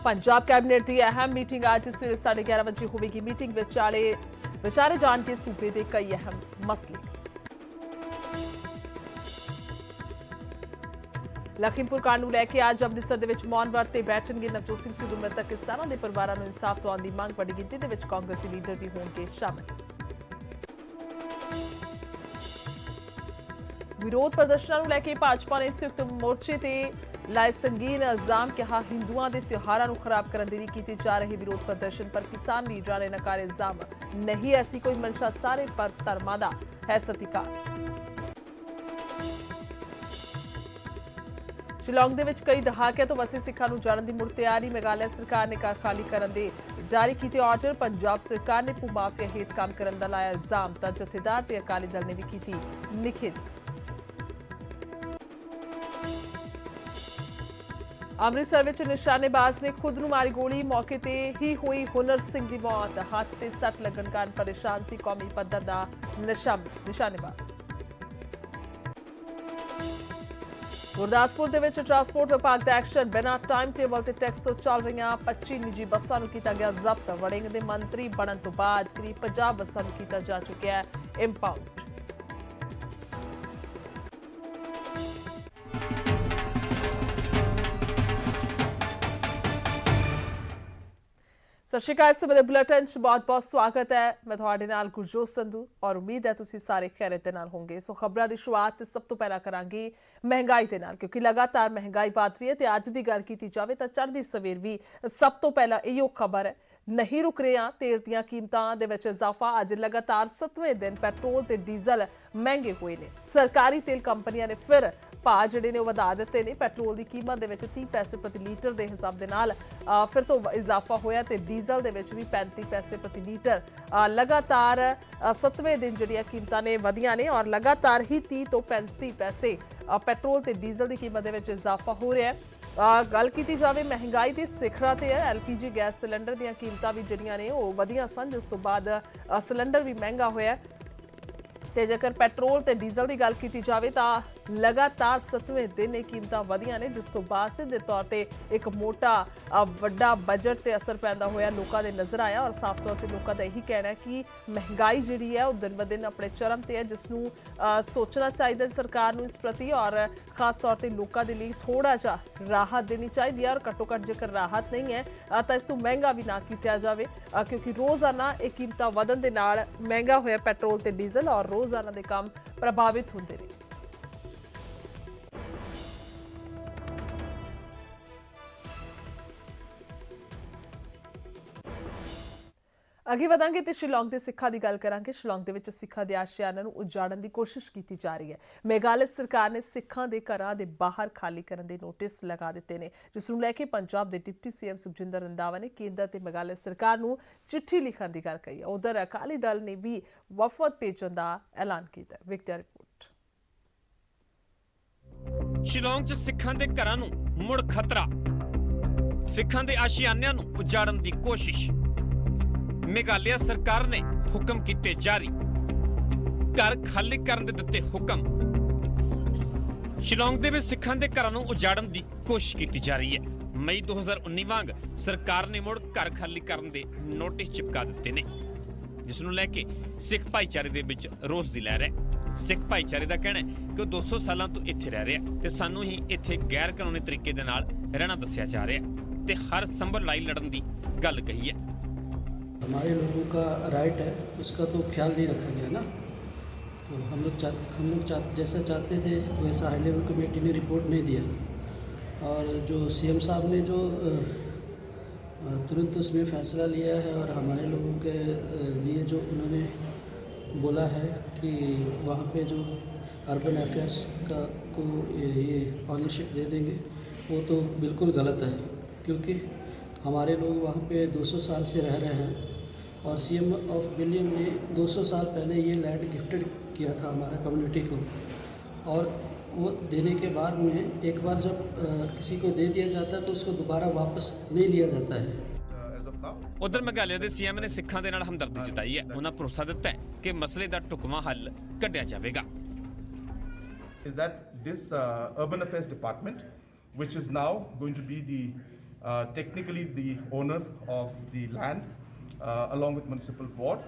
Punjab cabinet की अहम meeting आज सवेरे 11:30 बजे होगी। मीटिंग विचारे जाएंगे सूबे के कई अहम मसले। लखीमपुर कांड ਨੂੰ ਲੈ ਕੇ ਅੱਜ ਅੰਮ੍ਰਿਤਸਰ ਦੇ ਵਿੱਚ ਮੌਨ ਵਰਤ ਤੇ ਬੈਠਣਗੇ ਨਵਜੋਤ ਸਿੰਘ ਸਿੱਧੂ। ਮ੍ਰਿਤਕ ਕਿਸਾਨਾਂ ਦੇ ਪਰਿਵਾਰਾਂ ਨੂੰ ਇਨਸਾਫ ਦਿਵਾਉਣ ਦੀ ਮੰਗ ਵੱਡੀ ਗਿਣਤੀ ਦੇ ਵਿੱਚ ਕਾਂਗਰਸੀ ਲੀਡਰ ਵੀ ਹੋਣਗੇ ਸ਼ਾਮਲ। विरोध प्रदर्शनों ਨੂੰ ਲੈ ਕੇ ਭਾਜਪਾ ਨੇ ਸੰਯੁਕਤ ਮੋਰਚੇ ਤੇ ਲਾਏ ਸੰਗੀਨ ਇਲਜ਼ਾਮ। ਕਿਹਾ ਹਿੰਦੂਆਂ ਦੇ ਤਿਉਹਾਰਾਂ ਨੂੰ ਖਰਾਬ ਕਰਨ ਦੇ ਲਈ ਕੀਤੇ ਜਾ ਰਹੇ ਵਿਰੋਧ ਪ੍ਰਦਰਸ਼ਨ ਪਰ ਕਿਸਾਨ ਲੀਡਰਾਂ ਨੇ ਨਕਾਰੇ ਇਲਜ਼ਾਮ। ਨਹੀਂ ਐਸੀ ਕੋਈ ਮਨਸ਼ਾ, ਸਾਰੇ ਪਰ ਧਰਮਾਂ ਦਾ ਹੈ ਸਤਿਕਾਰ। ਸ਼ਿਲੌਂਗ ਦੇ ਵਿੱਚ ਕਈ ਦਹਾਕਿਆਂ ਤੋਂ ਵਸੇ ਸਿੱਖਾਂ ਨੂੰ ਜਾਣ ਦੀ ਮੁੜ ਤਿਆਰੀ। ਮੇਘਾਲਿਆ ਸਰਕਾਰ ਨੇ ਘਰ ਖਾਲੀ ਕਰਨ ਦੇ ਜਾਰੀ ਕੀਤੇ ਆਰਡਰ। ਪੰਜਾਬ ਸਰਕਾਰ ਨੇ ਭੂ ਮਾਫੀਆ ਹੇਠ ਕੰਮ ਕਰਨ ਦਾ ਲਾਇਆ ਇਲਜ਼ਾਮ ਤਾਂ ਜਥੇਦਾਰ ਤੇ ਅਕਾਲੀ ਦਲ ਨੇ ਵੀ ਕੀਤੀ ਨਿਖੇਧ। ਅੰਮ੍ਰਿਤਸਰ ਵਿੱਚ ਨਿਸ਼ਾਨੇਬਾਜ਼ ਨੇ ਖੁਦ ਨੂੰ ਮਾਰੀ ਗੋਲੀ। ਮੌਕੇ ਤੇ ਹੀ ਹੋਈ ਹੁਨਰ ਸਿੰਘ ਦੀ ਮੌਤ। ਹੱਥ ਤੇ ਸੱਟ ਲੱਗਣ ਕਾਰਨ ਪਰੇਸ਼ਾਨ ਸੀ ਕੌਮੀ ਪੱਧਰ ਦਾ ਨਿਸ਼ਾਨੇਬਾਜ਼। ਗੁਰਦਾਸਪੁਰ ਦੇ ਵਿੱਚ ਟਰਾਂਸਪੋਰਟ ਵਿਭਾਗ ਦਾ ਐਕਸ਼ਨ। ਬਿਨਾਂ ਟਾਈਮ ਟੇਬਲ ਤੇ ਟੈਕਸ ਤੋਂ ਚੱਲ ਰਹੀਆਂ 25 ਨਿੱਜੀ ਬੱਸਾਂ ਨੂੰ ਕੀਤਾ ਗਿਆ ਜ਼ਬਤ। ਵੜਿੰਗ ਦੇ ਮੰਤਰੀ ਬਣਨ ਤੋਂ ਬਾਅਦ ਕਰੀਬ 50 ਬੱਸਾਂ ਨੂੰ ਕੀਤਾ ਜਾ ਚੁੱਕਿਆ ਹੈ ਇੰਪਾਊਂਡ। सत श्री अकाल। इस समय बुलेटिन च बहुत बहुत स्वागत है। मैं तुहाडे नाल गुरजोत संधू और उम्मीद है तुसीं सारे खैरियत दे नाल होंगे। सो खबरां दी शुरुआत सब तो पहला करांगे महंगाई दे नाल, क्योंकि लगातार महंगाई वध रही है। ते अज दी गल कीती जावे तां चढ़दी सवेर भी सब तो पहला इहो खबर है। नहीं रुक रहे तेल दीआं कीमतां दे विच इजाफा। अज लगातार 7वें दिन पैट्रोल ते डीजल महंगे हुए ने। सरकारी तेल कंपनियां ने फिर भाव जिहड़े ने वधा दित्ते ने। पैट्रोल की कीमत दे विच 30 पैसे प्रति लीटर के हिसाब दे नाल फिर तो इजाफा होया ते डीजल दे विच भी 35 पैसे प्रति लीटर। लगातार 7वें दिन जिहड़ियां कीमतां ने वधियां ने और लगातार ही 30 तो 35 पैसे पैट्रोल ते डीजल की कीमत दे विच इजाफा हो रहा है। गल की जाए महंगाई के सिखਰਾਂ ते है। LPG गैस सिलेंडर दी कीमतां भी जिहड़ियां ने वो वधियां सन, जिस तो बाद सिलेंडर भी महंगा होया। ते जेकर पैट्रोल ते डीजल की गल की जाए तो लगातार 7वें दिन ये कीमतां वधियां ने, जिस तो बाद सीधे तौर पर एक मोटा वड्डा बजट ते असर पैंदा होया लोगों के नज़र आया। और साफ तौर पर लोगों का यही कहना है कि महंगाई जिहड़ी है वो दिन ब दिन अपने चरम ते है, जिसनूं सोचना चाहिए सरकार नूं इस प्रति। और खास तौर पर लोगों के लिए थोड़ा जा राहत देनी चाहिए है। और घट्टो घट्ट जेकर राहत नहीं है तो इसनूं महंगा भी ना किया जाए, क्योंकि रोज़ाना ये कीमतां वधन दे नाल महंगा होया पैट्रोल ते डीजल और रोज़ाना के काम प्रभावित होंदे ने। अगे वधांगे तो शिलौंग के सिखा की गल करांगे। शिलौंग के विच सिखा के आशियाना नूं उजाड़न की कोशिश की जा रही है। मेघालय सरकार ने सिखा के घरां दे बाहर खाली करने के नोटिस लगा दिते ने, जिस नूं लैके पंजाब के डिप्टी CM सुखजिंदर रंधावा ने केंद्र ते मेघालय सरकार नूं चिट्ठी लिखण की गल कही है। उधर अकाली दल ने भी वफद भेजण का ऐलान किया। Victor report. शिलौंग च सिखां दे घरां नूं मुड़ खतरा। सिखां दे आशियानिਆਂ ਨੂੰ ਉਜਾੜਨ ਦੀ ਕੋਸ਼ਿਸ਼। मेघालय सरकार ने हुक्म किए जारी। घर खाली करने दे दिते हुक्म। शिलौंग दे विच सिखां दे घरां नूं उजाड़न दी कोशिश की जा रही है। मई 2019 वांग सरकार ने मुड़ घर खाली करने दे नोटिस चिपका दिते ने, जिस नूं लैके सिख भाईचारे दे विच रोस दी लहर है। सिख भाईचारे दा कहना है कि 200 सालां तो इत्थे रह रहे हैं ते सानूं ही इत्थे गैर कानूनी तरीके दे नाल रहना दस्सिया जा रहा है ते हर संभव लड़ाई लड़न दी गल कही है। हमारे लोगों का राइट है, उसका तो ख्याल नहीं रखा गया ना। तो हम लोग जैसा चाहते थे वैसा हाई लेवल कमेटी ने रिपोर्ट नहीं दिया। और जो CM साहब ने जो तुरंत उसमें फ़ैसला लिया है और हमारे लोगों के लिए जो उन्होंने बोला है कि वहाँ पे जो अर्बन अफेयर्स का को ये ऑनरशिप दे देंगे, वो तो बिल्कुल गलत है। क्योंकि हमारे लोग वहाँ पे 200 साल से रह रहे हैं और CM ऑफ विलियम ने 200 साल पहले ये लैंड गिफ्टेड किया था हमारा कम्युनिटी को। और वो देने के बाद में एक बार जब किसी को दे दिया जाता है तो उसको दोबारा वापस नहीं लिया जाता है। उधर मेघालय के CM ने सिखां दे नाल हमदर्दी जताई है। उन्होंने भरोसा दिता है कि मसले का ढुकवां हल कढ़िया जाएगा। Is that this urban affairs department, which is now going to be the technically the owner of the land, along with municipal board,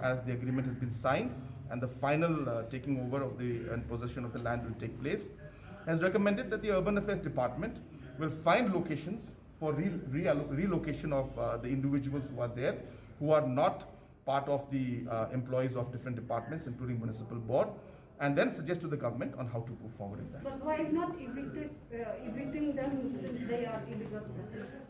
as the agreement has been signed and the final taking over of the and possession of the land will take place, has recommended that the Urban Affairs Department will find locations for relocation of the individuals who are there, who are not part of the employees of different departments, including municipal board, and then suggest to the government on how to move forward in that. But why not evicting them since they are illegal?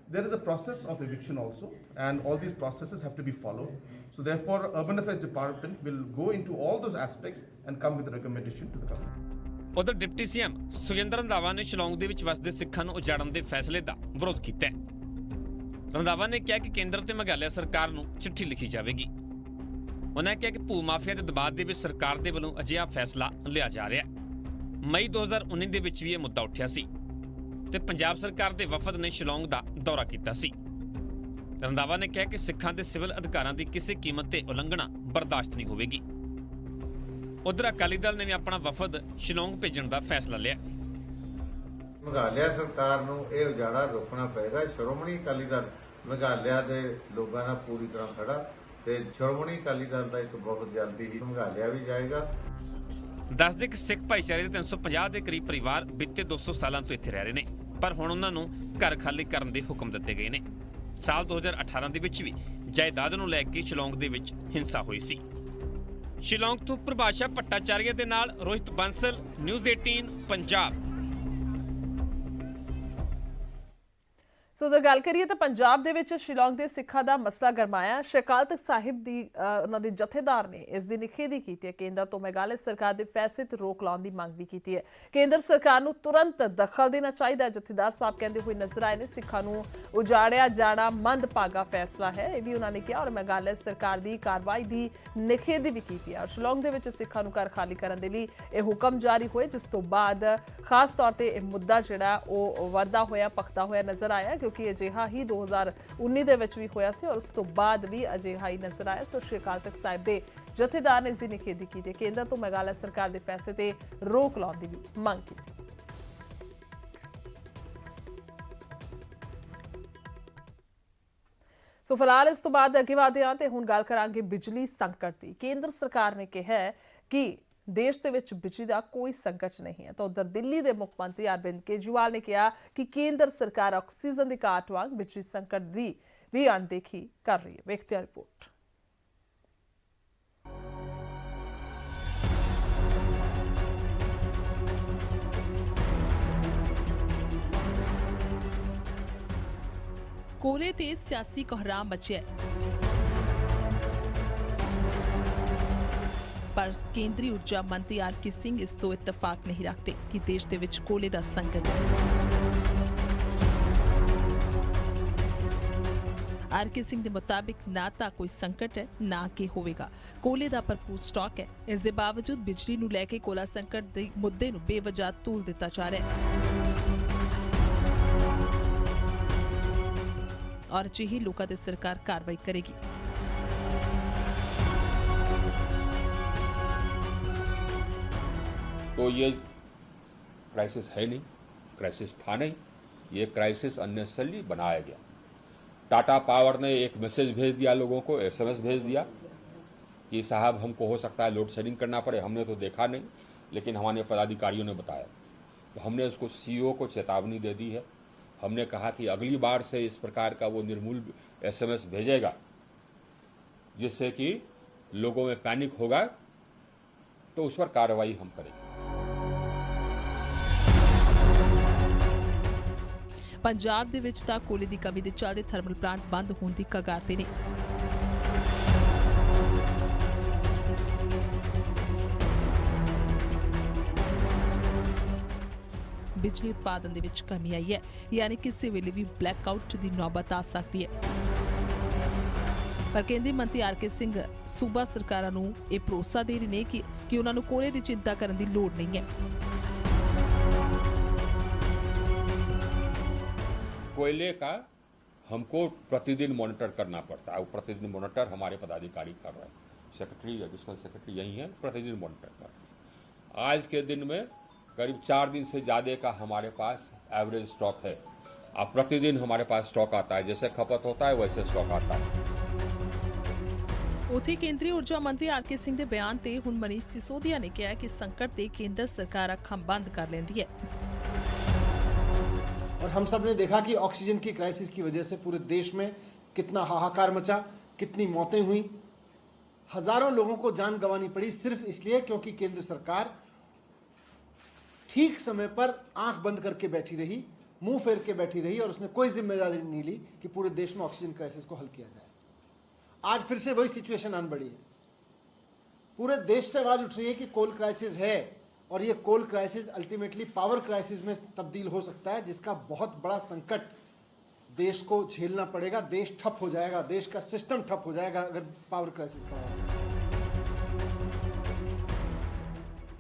There is a process of eviction also, and all these processes have to be followed. So therefore, Urban Affairs Department will go into all those aspects and come with a recommendation to the government. ਉਧਰ deputy CM Sukhjinder Randhawa ਨੇ ਸ਼ਿਲੌਂਗ ਦੇ ਵਿੱਚ ਵਸਦੇ ਸਿੱਖਾਂ ਨੂੰ ਉਜਾੜਨ ਦੇ ਫੈਸਲੇ ਦਾ ਵਿਰੋਧ ਕੀਤਾ ਹੈ। ਰੰਧਾਵਾ ਨੇ ਕਿਹਾ ਕਿ ਕੇਂਦਰ ਤੇ ਮੇਘਾਲਿਆ ਸਰਕਾਰ ਨੂੰ ਚਿੱਠੀ ਲਿਖੀ ਜਾਵੇਗੀ। ਉਹਨਾਂ ਕਿਹਾ ਕਿ ਭੂ ਮਾਫੀਆ ਦੇ ਦਬਾਅ ਦੇ ਵਿੱਚ ਸਰਕਾਰ ਦੇ ਵੱਲੋਂ ਅਜਿਹਾ ਫੈਸਲਾ ਲਿਆ ਜਾ ਰਿਹਾ ਹੈ। ਮਈ 2019 ਦੇ ਵਿੱਚ ਵੀ ਇਹ ਮੁੱਦਾ ਉੱਠਿਆ ਸੀ ਤੇ ਪੰਜਾਬ ਸਰਕਾਰ ਦੇ ਵਫਦ ਨੇ ਸ਼ਿਲੌਂਗ ਦਾ ਦੌਰਾ ਕੀਤਾ ਸੀ। ਰੰਧਾਵਾ ਨੇ ਕਿਹਾ ਕਿ ਸਿੱਖਾਂ ਦੇ ਸਿਵਲ ਅਧਿਕਾਰਾਂ ਦੀ ਕਿਸੇ ਕੀਮਤ ਤੇ ਉਲੰਘਣਾ ਬਰਦਾਸ਼ਤ ਨਹੀਂ ਹੋਵੇਗੀ। ਉਧਰ ਅਕਾਲੀ ਦਲ ਨੇ ਵੀ ਆਪਣਾ ਵਫਦ ਸ਼ਿਲੌਂਗ ਭੇਜਣ ਦਾ ਫੈਸਲਾ ਲਿਆ। ਮੇਘਾਲਿਆ ਸਰਕਾਰ ਨੂੰ ਇਹ ਉਜਾੜਾ ਰੋਕਣਾ ਪਏਗਾ। ਸ਼੍ਰੋਮਣੀ ਅਕਾਲੀ ਦਲ ਮੇਘਾਲਿਆ ਦੇ ਲੋਕਾਂ ਨਾਲ ਪੂਰੀ ਤਰ੍ਹਾਂ ਖੜਾ ਤੇ ਸ਼੍ਰੋਮਣੀ ਅਕਾਲੀ ਦਲ ਦਾ ਇੱਕ ਬਹੁਤ ਜਲਦੀ ਹੀ ਮੇਘਾਲਿਆ ਵੀ ਜਾਏਗਾ। ਦੱਸਦੇ ਕਿ ਸਿੱਖ ਭਾਈਚਾਰੇ ਦੇ 350 ਦੇ ਕਰੀਬ ਪਰਿਵਾਰ ਬੀਤੇ 200 ਸਾਲਾਂ ਤੋਂ ਇੱਥੇ ਰਹਿ ਰਹੇ ਨੇ, ਪਰ ਹੁਣ ਉਹਨਾਂ ਨੂੰ ਘਰ ਖਾਲੀ ਕਰਨ ਦੇ ਹੁਕਮ ਦਿੱਤੇ ਗਏ ਨੇ। ਸਾਲ 2018 ਦੇ ਵਿੱਚ ਵੀ ਜਾਇਦਾਦ ਨੂੰ ਲੈ ਕੇ ਸ਼ਿਲੌਂਗ ਦੇ ਵਿੱਚ ਹਿੰਸਾ ਹੋਈ ਸੀ। ਸ਼ਿਲੌਂਗ ਤੋਂ ਪ੍ਰਭਾਸ਼ਾ ਭੱਟਾਚਾਰੀਆ ਦੇ ਨਾਲ ਰੋਹਿਤ ਬੰਸਲ, ਨਿਊਜ਼ 18 ਪੰਜਾਬ। ਸੋ ਜੇ ਗੱਲ ਕਰੀਏ ਤਾਂ ਪੰਜਾਬ ਦੇ ਵਿੱਚ ਸ਼ਿਲੌਂਗ ਦੇ ਸਿੱਖਾਂ ਦਾ ਮਸਲਾ ਗਰਮਾਇਆ। ਸ਼੍ਰੀ ਅਕਾਲ ਤਖਤ ਸਾਹਿਬ ਦੀ ਉਹਨਾਂ ਦੇ ਜਥੇਦਾਰ ਨੇ ਇਸ ਦੀ ਨਿਖੇਧੀ ਕੀਤੀ ਹੈ। ਕੇਂਦਰ ਤੋਂ ਮੇਘਾਲਿਆ ਸਰਕਾਰ ਦੇ ਫੈਸਲੇ ਤੇ ਰੋਕ ਲਾਉਣ ਦੀ ਮੰਗ ਵੀ ਕੀਤੀ ਹੈ। ਕੇਂਦਰ ਸਰਕਾਰ ਨੂੰ ਤੁਰੰਤ ਦਖਲ ਦੇਣਾ ਚਾਹੀਦਾ ਹੈ। ਜਥੇਦਾਰ ਸਾਹਿਬ ਕਹਿੰਦੇ ਹੋਏ ਨਜ਼ਰ ਆਏ ਨੇ ਸਿੱਖਾਂ ਨੂੰ ਉਜਾੜਿਆ ਜਾਣਾ ਮੰਦਭਾਗਾ ਫੈਸਲਾ ਹੈ, ਇਹ ਵੀ ਉਹਨਾਂ ਨੇ ਕਿਹਾ। ਔਰ ਮੇਘਾਲਿਆ ਸਰਕਾਰ ਦੀ ਕਾਰਵਾਈ ਦੀ ਨਿਖੇਧੀ ਵੀ ਕੀਤੀ ਹੈ। ਸ਼ਿਲੌਂਗ ਦੇ ਵਿੱਚ ਸਿੱਖਾਂ ਨੂੰ ਘਰ ਖਾਲੀ ਕਰਨ ਦੇ ਲਈ ਇਹ ਹੁਕਮ ਜਾਰੀ ਹੋਏ, ਜਿਸ ਤੋਂ ਬਾਅਦ ਖਾਸ ਤੌਰ ਤੇ ਇਹ ਮੁੱਦਾ ਜਿਹੜਾ ਉਹ ਵਧਦਾ ਹੋਇਆ ਭਖਦਾ ਹੋਇਆ ਨਜ਼ਰ ਆਇਆ, ਕਿ ਅਜਿਹਾ ਹੀ 2019 ਦੇ ਵਿੱਚ ਵੀ ਹੋਇਆ ਸੀ ਔਰ ਉਸ ਤੋਂ ਬਾਅਦ ਵੀ ਅਜਿਹਾ ਹੀ ਨਜ਼ਰ ਆਇਆ। ਸੋ ਸ਼੍ਰੀ ਅਕਾਲ ਤਖਤ ਸਾਹਿਬ ਦੇ ਜਥੇਦਾਰ ਨੇ ਇਸ ਦੀ ਨਿਖੇਧੀ ਕੀਤੀ। ਕੇਂਦਰ ਤੋਂ ਮੇਘਾਲਿਆ ਸਰਕਾਰ ਦੇ ਫੈਸਲੇ ਤੇ ਰੋਕ ਲਾਉਣ ਦੀ ਵੀ ਮੰਗ ਕੀਤੀ। ਸੋ ਫਿਲਹਾਲ ਇਸ ਤੋਂ ਬਾਅਦ ਅੱਗੇ ਵਧਦੇ ਹਾਂ ਤੇ ਹੁਣ ਗੱਲ ਕਰਾਂਗੇ ਬਿਜਲੀ ਸੰਕਟ ਦੀ। ਕੇਂਦਰ ਸਰਕਾਰ ਨੇ ਕਿਹਾ ਹੈ ਕਿ ਦੇਸ਼ ਦੇ ਵਿੱਚ ਬਿਜਲੀ ਦਾ ਕੋਈ ਸੰਕਟ ਨਹੀਂ ਹੈ। ਤਾਂ ਉਧਰ ਦਿੱਲੀ ਦੇ ਮੁੱਖ ਮੰਤਰੀ ਅਰਵਿੰਦ ਕੇਜਰੀਵਾਲ ਨੇ ਕਿਹਾ ਕਿ ਕੇਂਦਰ ਸਰਕਾਰ ਆਕਸੀਜਨ ਦੀ ਘਾਟ ਵਾਂਗ ਬਿਜਲੀ ਸੰਕਟ ਦੀ ਵੀ ਅਣਦੇਖੀ ਕਰ ਰਹੀ ਹੈ। ਵੇਖਦੇ ਹਾਂ ਰਿਪੋਰਟ। ਕੋਲੇ ਤੇ ਸਿਆਸੀ ਕੋਹਰਾਮ ਮਚਿਆ, ਪਰ ਕੇਂਦਰੀ ਊਰਜਾ ਮੰਤਰੀ ਆਰ.ਕੇ. ਸਿੰਘ ਇਸ ਤੋਂ ਇਤਫਾਕ ਨਹੀਂ ਰੱਖਦੇ ਕਿ ਦੇਸ਼ ਦੇ ਵਿੱਚ ਕੋਲੇ ਦਾ ਸੰਕਟ ਹੈ। ਆਰ.ਕੇ. ਸਿੰਘ ਦੇ ਮੁਤਾਬਿਕ ਨਾ ਤਾਂ ਕੋਈ ਸੰਕਟ ਹੈ, ਨਾ ਕਿ ਹੋਵੇਗਾ। ਕੋਲੇ ਦਾ ਭਰਪੂਰ ਸਟਾਕ ਹੈ। ਇਸ ਦੇ ਬਾਵਜੂਦ ਬਿਜਲੀ ਨੂੰ ਲੈ ਕੇ ਕੋਲਾ ਸੰਕਟ ਦੇ ਮੁੱਦੇ ਨੂੰ ਬੇਵਜ੍ਹਾ ਧੂਲ ਦਿੱਤਾ ਜਾ ਰਿਹਾ ਹੈ ਔਰ ਅਜਿਹੇ ਲੋਕਾਂ ਤੇ ਸਰਕਾਰ ਕਾਰਵਾਈ ਕਰੇਗੀ। तो ये क्राइसिस है नहीं, क्राइसिस था नहीं, ये क्राइसिस अननेसेसरली बनाया गया। टाटा पावर ने एक मैसेज भेज दिया लोगों को, एसएमएस भेज दिया कि साहब हमको हो सकता है लोड शेडिंग करना पड़े। हमने तो देखा नहीं, लेकिन हमारे पदाधिकारियों ने बताया, तो हमने उसको सीईओ को चेतावनी दे दी है। हमने कहा कि अगली बार से इस प्रकार का वो निर्मूल एसएमएस भेजेगा, जिससे कि लोगों में पैनिक होगा, तो उस पर कार्रवाई हम करेंगे। ਪੰਜਾਬ ਦੇ ਵਿੱਚ ਤਾਂ ਕੋਲੇ ਦੀ ਕਮੀ ਦੇ ਚੱਲਦੇ ਥਰਮਲ ਪਲਾਂਟ ਬੰਦ ਹੋਣ ਦੀ ਕਗਾਰ ਤੇ ਨੇ। ਬਿਜਲੀ ਉਤਪਾਦਨ ਦੇ ਵਿੱਚ ਕਮੀ ਆਈ ਹੈ, ਯਾਨੀ ਕਿਸੇ ਵੇਲੇ ਵੀ ਬਲੈਕਆਊਟ ਦੀ ਨੌਬਤ ਆ ਸਕਦੀ ਹੈ। ਪਰ ਕੇਂਦਰੀ ਮੰਤਰੀ ਆਰ.ਕੇ. ਸਿੰਘ ਸੂਬਾ ਸਰਕਾਰਾਂ ਨੂੰ ਇਹ ਭਰੋਸਾ ਦੇ ਰਹੇ ਨੇ ਕਿ ਉਹਨਾਂ ਨੂੰ ਕੋਲੇ ਦੀ ਚਿੰਤਾ ਕਰਨ ਦੀ ਲੋੜ ਨਹੀਂ ਹੈ। कोयले का हमको प्रतिदिन मॉनिटर करना पड़ता है। वो प्रतिदिन मॉनिटर हमारे पदाधिकारी कर रहे हैं, सेक्रेटरी एडिशनल सेक्रेटरी यही है, प्रतिदिन मॉनिटर कर रहे हैं। आज के दिन में करीब 4 दिन से ज़्यादा का हमारे पास एवरेज स्टॉक है। अब प्रतिदिन हमारे पास स्टॉक आता है, जैसे खपत होता है वैसे स्टॉक आता है। ਉੱਥੇ ਕੇਂਦਰੀ ਊਰਜਾ ਮੰਤਰੀ ਆਰਕੇ ਸਿੰਘ ਦੇ ਬਿਆਨ ਤੇ ਹੁਣ ਮਨੀਸ਼ ਸਿਸੋਦੀਆ ਨੇ ਕਿਹਾ ਕਿ ਸੰਕਟ ਤੇ ਕੇਂਦਰ ਸਰਕਾਰ ਅੱਖਾਂ ਬੰਦ ਕਰ ਲੈਂਦੀ ਹੈ। और हम सब ने देखा कि ऑक्सीजन की क्राइसिस की वजह से पूरे देश में कितना हाहाकार मचा, कितनी मौतें हुई, हजारों लोगों को जान गंवानी पड़ी सिर्फ इसलिए क्योंकि केंद्र सरकार ठीक समय पर आंख बंद करके बैठी रही, मुंह फेर के बैठी रही और उसने कोई जिम्मेदारी नहीं ली कि पूरे देश में ऑक्सीजन क्राइसिस को हल किया जाए। आज फिर से वही सिचुएशन आन बढ़ी है। पूरे देश से आवाज उठ रही है कि कोल क्राइसिस है और ये कोल क्राइसिस अल्टीमेटली पावर क्राइसिस में तब्दील हो सकता है, जिसका बहुत बड़ा संकट देश को झेलना पड़ेगा। देश ठप हो जाएगा, देश का सिस्टम ठप हो जाएगा अगर पावर क्राइसिस का हो।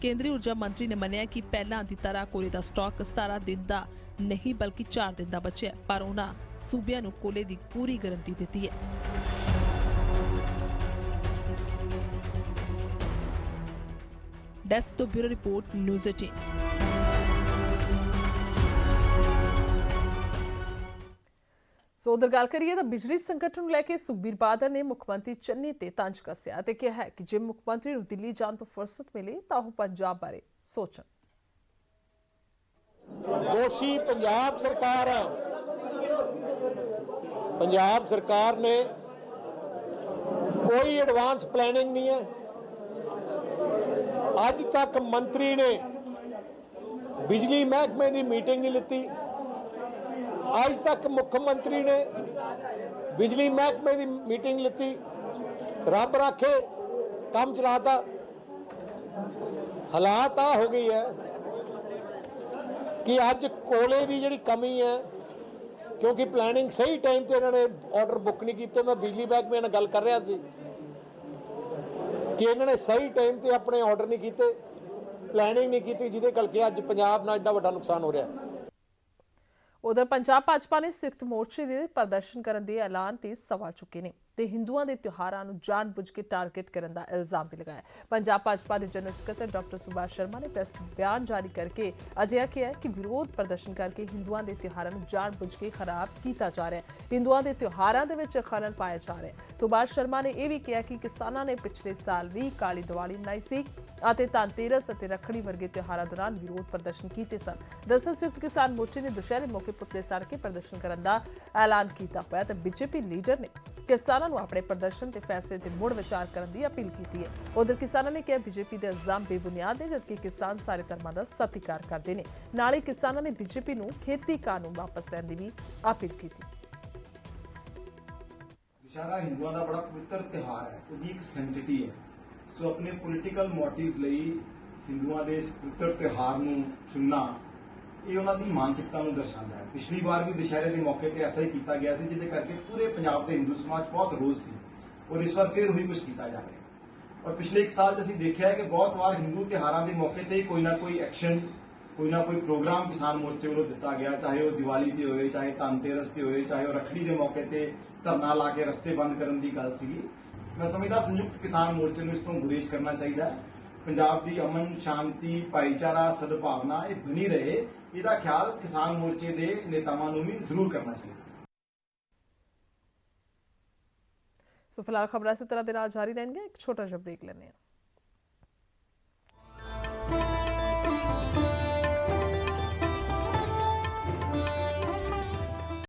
ਕੇਂਦਰੀ ਊਰਜਾ ਮੰਤਰੀ ਨੇ ਮੰਨਿਆ ਕਿ ਪਹਿਲਾਂ ਦੀ ਤਰ੍ਹਾਂ ਕੋਲੇ ਦਾ ਸਟਾਕ 17 ਦਿਨ ਦਾ ਨਹੀਂ ਬਲਕਿ 4 ਦਿਨ ਦਾ ਬਚਿਆ, ਪਰ ਉਹਨਾਂ ਸੂਬਿਆਂ ਨੂੰ ਕੋਲੇ ਦੀ ਪੂਰੀ ਗਾਰੰਟੀ ਦਿੱਤੀ ਹੈ। डेस्क तो ब्यूरो रिपोर्ट न्यूज़ 18। ਸੋ ਉਧਰ ਗੱਲ ਕਰੀਏ ਤਾਂ ਬਿਜਲੀ ਸੰਕਟ ਨੂੰ ਲੈ ਕੇ ਸੁਖਬੀਰ ਬਾਦਲ ਨੇ ਮੁੱਖ ਮੰਤਰੀ ਚੰਨੀ ਤੇ ਤੰਜ ਕੱਸਿਆ ਅਤੇ ਕਿਹਾ ਹੈ ਕਿ ਜੇ ਮੁੱਖ ਮੰਤਰੀ ਨੂੰ ਦਿੱਲੀ ਜਾਣ ਤੋਂ ਫੁਰਸਤ ਮਿਲੇ ਤਾਂ ਉਹ ਪੰਜਾਬ ਬਾਰੇ ਸੋਚਣ। ਦੋਸ਼ੀ ਪੰਜਾਬ ਸਰਕਾਰ ਹੈ। ਪੰਜਾਬ ਸਰਕਾਰ ਨੇ ਕੋਈ ਐਡਵਾਂਸ ਪਲੈਨਿੰਗ ਨਹੀਂ ਹੈ। ਅੱਜ ਤੱਕ ਮੰਤਰੀ ਨੇ ਬਿਜਲੀ ਮਹਿਕਮੇ ਦੀ ਮੀਟਿੰਗ ਨਹੀਂ ਲਿੱਤੀ। ਅੱਜ ਤੱਕ ਮੁੱਖ ਮੰਤਰੀ ਨੇ ਬਿਜਲੀ ਮਹਿਕਮੇ ਦੀ ਮੀਟਿੰਗ ਲਿੱਤੀ। ਰੱਬ ਰਾਖੇ ਕੰਮ ਚਲਾਤਾ। ਹਾਲਾਤ ਆ ਹੋ ਗਈ ਹੈ ਕਿ ਅੱਜ ਕੋਲੇ ਦੀ ਜਿਹੜੀ ਕਮੀ ਹੈ, ਕਿਉਂਕਿ ਪਲੈਨਿੰਗ ਸਹੀ ਟਾਈਮ ਤੇ ਇਹਨਾਂ ਨੇ ਆਰਡਰ ਬੁੱਕ ਨਹੀਂ ਕੀਤੇ। ਮੈਂ ਬਿਜਲੀ ਮਹਿਕਮੇ ਨਾਲ ਗੱਲ ਕਰ ਰਿਹਾ ਸੀ ਕਿ ਇਹਨਾਂ ਨੇ ਸਹੀ ਟਾਈਮ ਤੇ ਆਪਣੇ ਆਰਡਰ ਨਹੀਂ ਕੀਤੇ, ਪਲੈਨਿੰਗ ਨਹੀਂ ਕੀਤੀ, ਜਿਹਦੇ ਕਰਕੇ ਅੱਜ ਪੰਜਾਬ ਨਾਲ ਐਡਾ ਵੱਡਾ ਨੁਕਸਾਨ ਹੋ ਰਿਹਾ। ਉਧਰ ਪੰਜਾਬ ਭਾਜਪਾ ਨੇ ਸੰਯੁਕਤ ਮੋਰਚੇ ਦੇ ਪ੍ਰਦਰਸ਼ਨ ਕਰਨ ਦੇ ਐਲਾਨ ਤੇ ਸਵਾ ਚੁੱਕੇ ਨੇ ਤੇ ਹਿੰਦੂਆਂ ਦੇ ਤਿਉਹਾਰਾਂ ਨੂੰ ਜਾਣਬੁੱਝ ਕੇ ਟਾਰਗੇਟ ਕਰਨ ਦਾ ਇਲਜ਼ਾਮ ਵੀ ਲਗਾਇਆ। ਪੰਜਾਬ ਭਾਜਪਾ ਦੇ ਜਨਰਲ ਸਕੱਤਰ ਡਾਕਟਰ ਸੁਭਾਸ਼ ਸ਼ਰਮਾ ਨੇ ਪ੍ਰੈਸ ਬਿਆਨ ਜਾਰੀ ਕਰਕੇ ਅਜਿਹਾ ਕਿਹਾ ਕਿ ਵਿਰੋਧ ਪ੍ਰਦਰਸ਼ਨ ਕਰਕੇ ਹਿੰਦੂਆਂ ਦੇ ਤਿਉਹਾਰਾਂ ਨੂੰ ਜਾਣਬੁੱਝ ਕੇ ਖਰਾਬ ਕੀਤਾ ਜਾ ਰਿਹਾ ਹੈ, ਹਿੰਦੂਆਂ ਦੇ ਤਿਉਹਾਰਾਂ ਦੇ ਵਿੱਚ ਖਲਲ ਪਾਇਆ ਜਾ ਰਿਹਾ ਹੈ। ਸੁਭਾਸ਼ ਸ਼ਰਮਾ ਨੇ ਇਹ ਵੀ ਕਿਹਾ ਕਿ ਕਿਸਾਨਾਂ ਨੇ ਪਿਛਲੇ ਸਾਲ ਵੀ ਕਾਲੀ ਦੀਵਾਲੀ ਮਨਾਈ ਸੀ ਅਤੇ ਧਨਤੇਰਸ ਅਤੇ ਰੱਖੜੀ ਵਰਗੇ ਤਿਉਹਾਰਾਂ ਦੌਰਾਨ ਵਿਰੋਧ ਪ੍ਰਦਰਸ਼ਨ ਕੀਤੇ ਸਨ। ਦਰਅਸਲ ਸੰਯੁਕਤ ਕਿਸਾਨ ਮੋਰਚੇ ਨੇ ਦੁਸ਼ਹਿਰੇ ਮੌਕੇ ਪੁਤਲੇ ਸਾੜ ਕੇ ਪ੍ਰਦਰਸ਼ਨ ਕਰਨ ਦਾ ਐਲਾਨ ਕੀਤਾ ਹੋਇਆ ਤੇ ਬੀਜੇਪੀ ਲੀਡਰ ਨੇ ਕਿਸਾਨਾਂ ਨੂੰ ਆਪਣੇ ਪ੍ਰਦਰਸ਼ਨ ਤੇ ਫੈਸਲੇ ਤੇ ਮੁੜ ਵਿਚਾਰ ਕਰਨ ਦੀ ਅਪੀਲ ਕੀਤੀ ਹੈ। ਉਧਰ ਕਿਸਾਨਾਂ ਨੇ ਕਿਹਾ ਬੀਜੇਪੀ ਦੇ ਇਲਜ਼ਾਮ ਬੇਬੁਨਿਆਦ ਨੇ, ਜਦਕਿ ਕਿਸਾਨ ਸਾਰੇ ਧਰਮਾਂ ਦਾ ਸਤਿਕਾਰ ਕਰਦੇ ਨੇ। ਨਾਲ ਹੀ ਕਿਸਾਨਾਂ ਨੇ ਬੀਜੇਪੀ ਨੂੰ ਖੇਤੀ ਕਾਨੂੰਨ ਵਾਪਸ ਲੈਣ ਦੀ ਵੀ ਅਪੀਲ ਕੀਤੀ। ਦੁਸ਼ਹਿਰਾ ਹਿੰਦੂਆਂ ਦਾ ਬੜਾ ਪਵਿੱਤਰ ਤਿਉਹਾਰ ਹੈ, ਉਹਦੀ ਇੱਕ ਸੈਂਟਿਟੀ ਹੈ। ਸੋ ਆਪਣੇ ਪੋਲੀਟੀਕਲ ਮੋਟਿਵਸ ਲਈ ਹਿੰਦੂਆਂ ਦੇ ਇਸ ਪਵਿੱਤਰ ਤਿਉਹਾਰ ਨੂੰ ਚੁਣਨਾ ਇਹ ਉਹਨਾਂ ਦੀ ਮਾਨਸਿਕਤਾ ਨੂੰ ਦਰਸਾਉਂਦਾ ਹੈ। ਪਿਛਲੀ ਵਾਰ ਵੀ ਦੁਸ਼ਹਿਰੇ ਦੇ ਮੌਕੇ ਤੇ ਐਸਾ ਹੀ ਕੀਤਾ ਗਿਆ ਸੀ, ਜਿਹਦੇ ਕਰਕੇ ਪੂਰੇ ਪੰਜਾਬ ਦੇ ਹਿੰਦੂ ਸਮਾਜ ਬਹੁਤ ਰੋਸ ਸੀ ਔਰ ਇਸ ਵਾਰ ਫਿਰ ਉਹੀ ਕੁਝ ਕੀਤਾ ਜਾ ਰਿਹਾ। ਔਰ ਪਿਛਲੇ 1 ਸਾਲ 'ਚ ਅਸੀਂ ਦੇਖਿਆ ਹੈ ਕਿ ਬਹੁਤ ਵਾਰ ਹਿੰਦੂ ਤਿਉਹਾਰਾਂ ਦੇ ਮੌਕੇ ਤੇ ਕੋਈ ਨਾ ਕੋਈ ਐਕਸ਼ਨ, ਕੋਈ ਨਾ ਕੋਈ ਪ੍ਰੋਗਰਾਮ ਕਿਸਾਨ ਮੋਰਚੇ ਵੱਲੋਂ ਦਿੱਤਾ ਗਿਆ, ਚਾਹੇ ਉਹ ਦੀਵਾਲੀ ਤੇ ਹੋਏ, ਚਾਹੇ ਧਨਤੇਰਸ ਤੇ ਹੋਏ, ਚਾਹੇ ਉਹ ਰੱਖੜੀ ਦੇ ਮੌਕੇ ਤੇ ਧਰਨਾ ਲਾ ਕੇ ਰਸਤੇ ਬੰਦ ਕਰਨ ਦੀ ਗੱਲ ਸੀਗੀ। ਮੈਂ ਸਮਝਦਾ ਸੰਯੁਕਤ ਕਿਸਾਨ ਮੋਰਚੇ ਨੂੰ ਇਸ ਤੋਂ ਗੁਰੇਜ਼ ਕਰਨਾ ਚਾਹੀਦਾ ਹੈ। ਪੰਜਾਬ ਦੀ ਅਮਨ, ਸ਼ਾਂਤੀ, ਭਾਈਚਾਰਾ, ਸਦਭਾਵਨਾ ਇਹ ਬਣੀ ਰਹੇ, ਇਹਦਾ ਖਿਆਲ ਕਿਸਾਨ ਮੋਰਚੇ ਦੇ ਨੇਤਾਵਾਂ ਨੂੰ ਵੀ ਜ਼ਰੂਰ ਕਰਨਾ ਚਾਹੀਦਾ। ਸੋ ਫਿਲਹਾਲ ਖਬਰਾਂ ਇਸੇ ਤਰ੍ਹਾਂ ਦੇ ਨਾਲ ਜਾਰੀ ਰਹਿਣਗੀਆਂ। ਇੱਕ ਛੋਟਾ ਜਿਹਾ ਬ੍ਰੇਕ ਲੈਂਦੇ ਹਾਂ।